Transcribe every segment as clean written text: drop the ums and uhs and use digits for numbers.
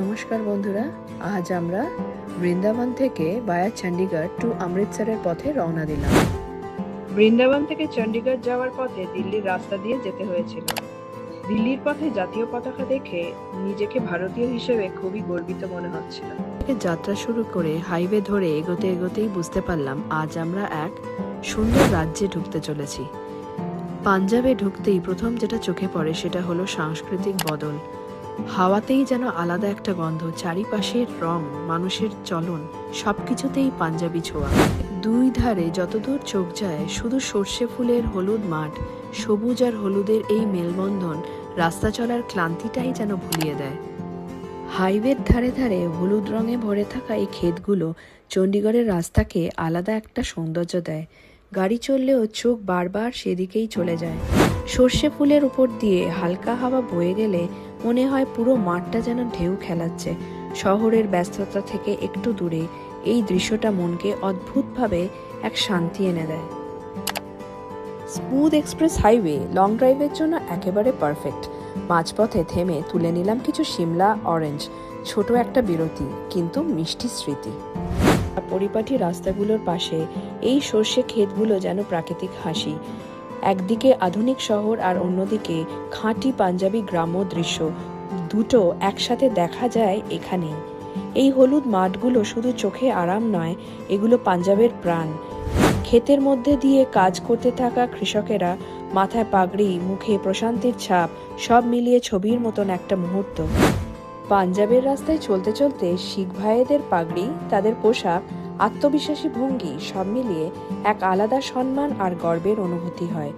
নমস্কার বন্ধুরা, আজ আমরা বৃন্দাবন থেকে বায়া চণ্ডীগড় টু অমৃতসরের পথে রওনা দিলাম। বৃন্দাবন থেকে চণ্ডীগড় যাওয়ার পথে দিল্লির রাস্তা দিয়ে যেতে হয়েছিল। দিল্লির পথে জাতীয় পতাকা দেখে নিজেকে ভারতীয় হিসেবে খুবই গর্বিত মনে হচ্ছিল। যাত্রা শুরু করে হাইওয়ে ধরে এগোতে এগোতেই বুঝতে পারলাম আজ আমরা এক সুন্দর রাজ্যে ঢুকতে চলেছি। পাঞ্জাবে ঢুকতেই প্রথম যেটা চোখে পড়ে সেটা হলো সাংস্কৃতিক বদল। হাওয়াতেই যেন আলাদা একটা গন্ধ, চারিপাশের রং, মানুষের চলন, সবকিছুতেই পাঞ্জাবি ছোঁয়া। দুই ধারে যতদূর চোখ যায় শুধু সর্ষে ফুলের হলুদ মাঠ, সবুজ আর হলুদের এই মেলবন্ধন রাস্তা চলার ক্লান্তিটাই যেন ভুলিয়ে দেয়। হাইওয়ের ধারে ধারে হলুদ রঙে ভরে থাকা এই ক্ষেতগুলো চণ্ডীগড়ের রাস্তাকে আলাদা একটা সৌন্দর্য দেয়। গাড়ি চললেও চোখ বারবার সেদিকেই চলে যায়। সর্ষে ফুলের উপর দিয়ে হালকা হাওয়া বয়ে গেলে মনে হয় পুরো মাঠটা যেন ঢেউ খেলাচ্ছে। শহরের ব্যস্ততা থেকে একটু দূরে এই দৃশ্যটা মনকে অদ্ভুতভাবে এক শান্তি এনে দেয়। স্মুথ এক্সপ্রেস হাইওয়ে লং ড্রাইভের জন্য একেবারে পারফেক্ট। মাঝপথে থেমে তুলে নিলাম কিছু সিমলা অরেঞ্জ, ছোট একটা বিরতি কিন্তু মিষ্টি স্মৃতি। পরিপাটি রাস্তাগুলোর পাশে এই সর্ষে ক্ষেতগুলো যেন প্রাকৃতিক হাসি। একদিকে আধুনিক শহর আর অন্যদিকে খাঁটি পাঞ্জাবি গ্রাম্য দৃশ্য, দুটো একসাথে দেখা যায় এখানেই। এই হলুদ মাঠগুলো শুধু চোখে আরাম নয়, এগুলো পাঞ্জাবের প্রাণ। ক্ষেতের মধ্যে দিয়ে কাজ করতে থাকা কৃষকেরা, মাথায় পাগড়ি, মুখে প্রশান্তির ছাপ, সব মিলিয়ে ছবির মতন একটা মুহূর্ত। পাঞ্জাবের রাস্তায় চলতে চলতে শিখ ভাইদের পাগড়ি, তাদের পোশাক, আত্মবিশ্বাসী ভঙ্গি সব মিলিয়ে এক আলাদা সম্মান আর গর্বের অনুভূতি হয়।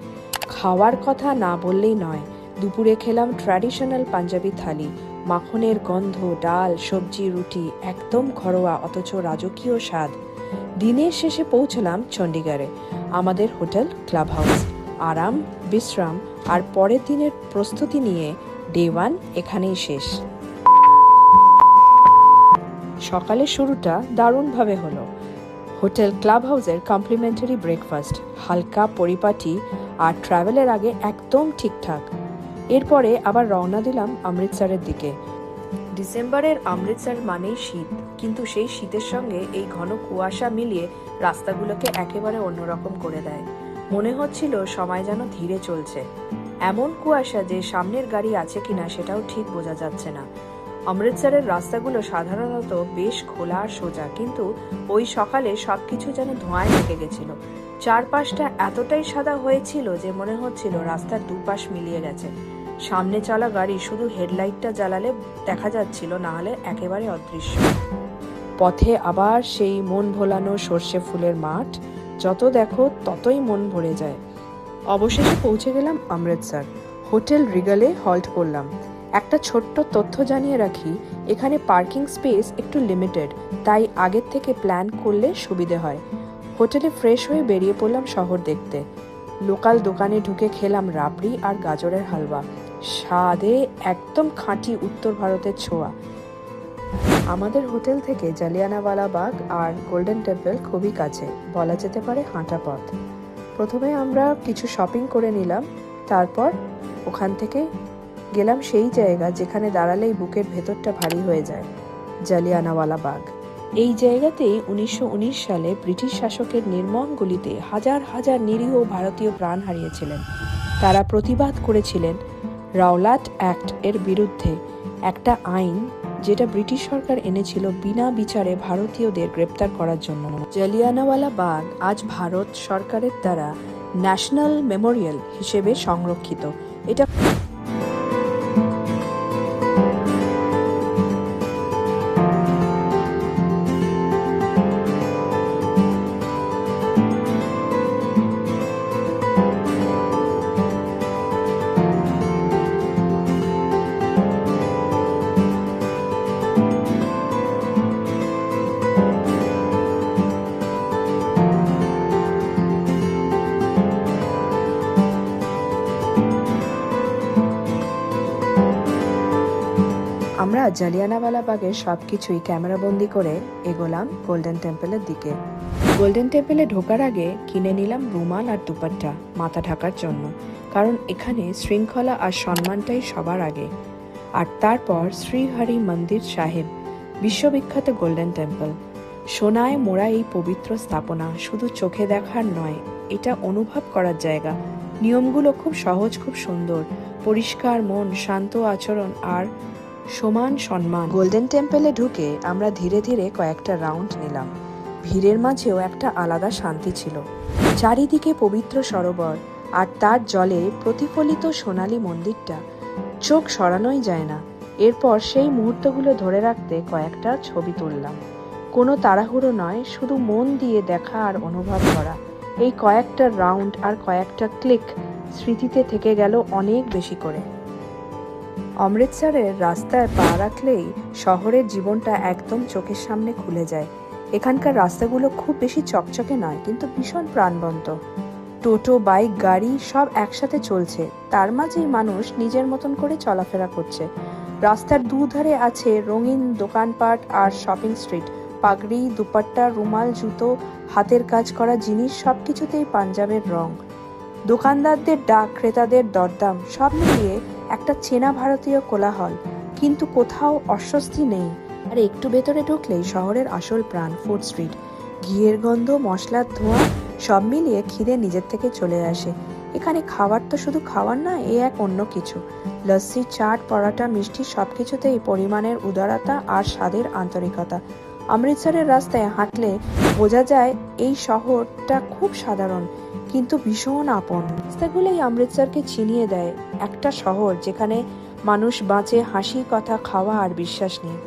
খাওয়ার কথা না বললেই নয়। দুপুরে খেলাম ট্র্যাডিশনাল পাঞ্জাবি থালি, মাখনের গন্ধ, ডাল, সবজি, রুটি, একদম ঘরোয়া অথচ রাজকীয় স্বাদ। দিনের শেষে পৌঁছলাম চণ্ডীগড়ে। আমাদের হোটেল ক্লাব হাউস। আরাম, বিশ্রাম আর পরের দিনের প্রস্তুতি নিয়ে ডে 1 এখানেই শেষ। সকালের শুরুটা দারুণভাবে হলো। হোটেল ক্লাব হাউসের কমপ্লিমেন্টারি ব্রেকফাস্ট, হালকা পরিপাটি আর ট্রাভেলের আগে একদম ঠিকঠাক। এরপরে আবার রওনা দিলাম অমৃতসরের দিকে। ডিসেম্বরের অমৃতসর মানেই শীত, কিন্তু সেই শীতের সঙ্গে এই ঘন কুয়াশা মিলিয়ে রাস্তাগুলোকে একেবারে অন্যরকম করে দেয়। মনে হচ্ছিল সময় যেন ধীরে চলছে। এমন কুয়াশা যে সামনের গাড়ি আছে কিনা সেটাও ঠিক বোঝা যাচ্ছে না। অমৃতসরের রাস্তাগুলো সাধারণত বেশ খোলা আর সোজা, কিন্তু ওই সকালে সবকিছু যেন ধোঁয়ায় ঢেকে গেছিল। চারপাশটা এতটাই সাদা হয়েছিল যে মনে হচ্ছিল রাস্তার দুপাশ মিলিয়ে গেছে। সামনে চলা গাড়ি শুধু হেডলাইটটা জ্বালালে দেখা যাচ্ছিল, না হলে একেবারে অদৃশ্য। পথে আবার সেই মন ভোলানো সর্ষে ফুলের মাঠ, যত দেখো ততই মন ভরে যায়। অবশেষে পৌঁছে গেলাম অমৃতসর। হোটেল রিগালে হল্ট করলাম। একটা ছোট্ট তথ্য জানিয়ে রাখি, এখানে পার্কিং স্পেস একটু লিমিটেড, তাই আগের থেকে প্ল্যান করলে সুবিধে হয়। হোটেলে ফ্রেশ হয়ে বেরিয়ে পড়লাম শহর দেখতে। লোকাল দোকানে ঢুকে খেলাম রাবড়ি আর গাজরের হালুয়া। স্বাদে একদম খাঁটি উত্তর ভারতের ছোঁয়া। আমাদের হোটেল থেকে জালিয়ানওয়ালা বাগ আর গোল্ডেন টেম্পল খুবই কাছে, বলা যেতে পারে হাঁটা পথ। প্রথমে আমরা কিছু শপিং করে নিলাম, তারপর ওখান থেকে গেলাম সেই জায়গা যেখানে দাঁড়ালেই বুকের ভেতরটা ভারী হয়ে যায়, জালিয়ানওয়ালা বাগ। এই জায়গাতেই 1919 সালে ব্রিটিশ শাসকের নির্মম গুলিতে হাজার হাজার নিরীহ ভারতীয় প্রাণ হারিয়েছিলেন। তারা প্রতিবাদ করেছিলেন রাওলাট অ্যাক্ট এর বিরুদ্ধে, একটা আইন যেটা ব্রিটিশ সরকার এনেছিল বিনা বিচারে ভারতীয়দের গ্রেপ্তার করার জন্য। জালিয়ানওয়ালা বাগ আজ ভারত সরকারের দ্বারা ন্যাশনাল মেমোরিয়াল হিসেবে সংরক্ষিত। এটা আমরা জালিয়ানওয়ালা বাগের সবকিছুই ক্যামেরাবন্দি করে এগোলাম গোল্ডেন টেম্পলের দিকে। গোল্ডেন টেম্পলে ঢোকার আগে কিনে নিলাম রুমাল আর দুপাট্টা মাথা ঢাকার জন্য, কারণ এখানে শৃঙ্খলা আর সম্মানটাই সবার আগে। আর তারপর শ্রীহরি মন্দির সাহেব, বিশ্ববিখ্যাত গোল্ডেন টেম্পল। সোনায় মোড়া এই পবিত্র স্থাপনা শুধু চোখে দেখার নয়, এটা অনুভব করার জায়গা। নিয়মগুলো খুব সহজ, খুব সুন্দর, পরিষ্কার মন, শান্ত আচরণ আর সমান সম্মান। গোল্ডেন টেম্পলে ঢুকে আমরা ধীরে ধীরে কয়েকটা রাউন্ড নিলাম। ভিড়ের মাঝেও একটা আলাদা শান্তি ছিল। চারিদিকে পবিত্র সরোবর আর তার জলে প্রতিফলিত সোনালী মন্দিরটা, চোখ সরানোই যায় না। এরপর সেই মুহূর্তগুলো ধরে রাখতে কয়েকটা ছবি তুললাম। কোনো তাড়াহুড়ো নয়, শুধু মন দিয়ে দেখা আর অনুভব করা। এই কয়েকটা রাউন্ড আর কয়েকটা ক্লিক স্মৃতিতে থেকে গেল অনেক বেশি করে। অমৃতসরের রাস্তায় পা রাখলেই শহরের জীবনটা একদম চোখের সামনে খুলে যায়। এখানকার রাস্তাগুলো খুব বেশি চকচকে নয়, কিন্তু ভীষণ প্রাণবন্ত। টোটো, বাইক, গাড়ি সব একসাথে চলছে, তার মাঝেই মানুষ নিজের মতন করে চলাফেরা করছে। রাস্তার দুধারে আছে রঙিন দোকানপাট আর শপিং স্ট্রিট। পাগড়ি, দুপাট্টা, রুমাল, জুতো, হাতের কাজ করা জিনিস, সবকিছুতেই পাঞ্জাবের রং। দোকানদারদের ডাক, ক্রেতাদের দরদাম, সব মিলিয়ে একটা চেনা ভারতীয় কোলাহল, কিন্তু কোথাও অস্বস্তি নেই। আর একটু ভেতরে ঢুকলেই শহরের আসল প্রাণ, ফুড স্ট্রিট। ঘিয়ের গন্ধ, মশলার ধোঁয়া, সব মিলিয়ে খিদে নিজের থেকে চলে আসে। এখানে খাবার তো শুধু খাবার না, এ এক অন্য কিছু। লস্যি, চাট, পরাটা, মিষ্টি, সবকিছুতেই পরিমাণের উদারতা আর স্বাদের আন্তরিকতা। অমৃতসরের রাস্তায় হাঁটলে বোঝা যায় এই শহরটা খুব সাধারণ কিন্তু ভীষণ আপন। রাস্তাগুলোই অমৃতসরকে চিনিয়ে দেয়, একটা শহর যেখানে মানুষ বাঁচে হাসি, কথা, খাওয়া আর বিশ্বাস নিয়ে।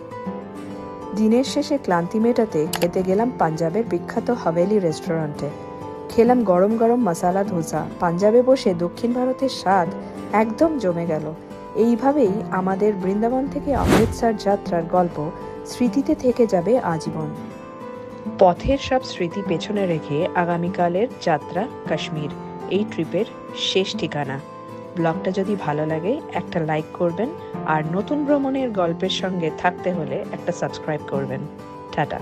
দিনের শেষে ক্লান্তি মেটাতে খেতে গেলাম পাঞ্জাবের বিখ্যাত হাভেলি রেস্টুরেন্টে। খেলাম গরম গরম মশালা ধোসা। পাঞ্জাবে বসে দক্ষিণ ভারতের স্বাদ একদম জমে গেল। এইভাবেই আমাদের বৃন্দাবন থেকে অমৃতসর যাত্রার গল্প স্মৃতিতে থেকে যাবে আজীবন। পথের সব স্মৃতি পেছনে রেখে আগামীকালের যাত্রা কাশ্মীর, এই ট্রিপের শেষ ঠিকানা। ব্লগটা যদি ভালো লাগে একটা লাইক করবেন, আর নতুন ভ্রমণের গল্পের সঙ্গে থাকতে হলে একটা সাবস্ক্রাইব করবেন। টাটা।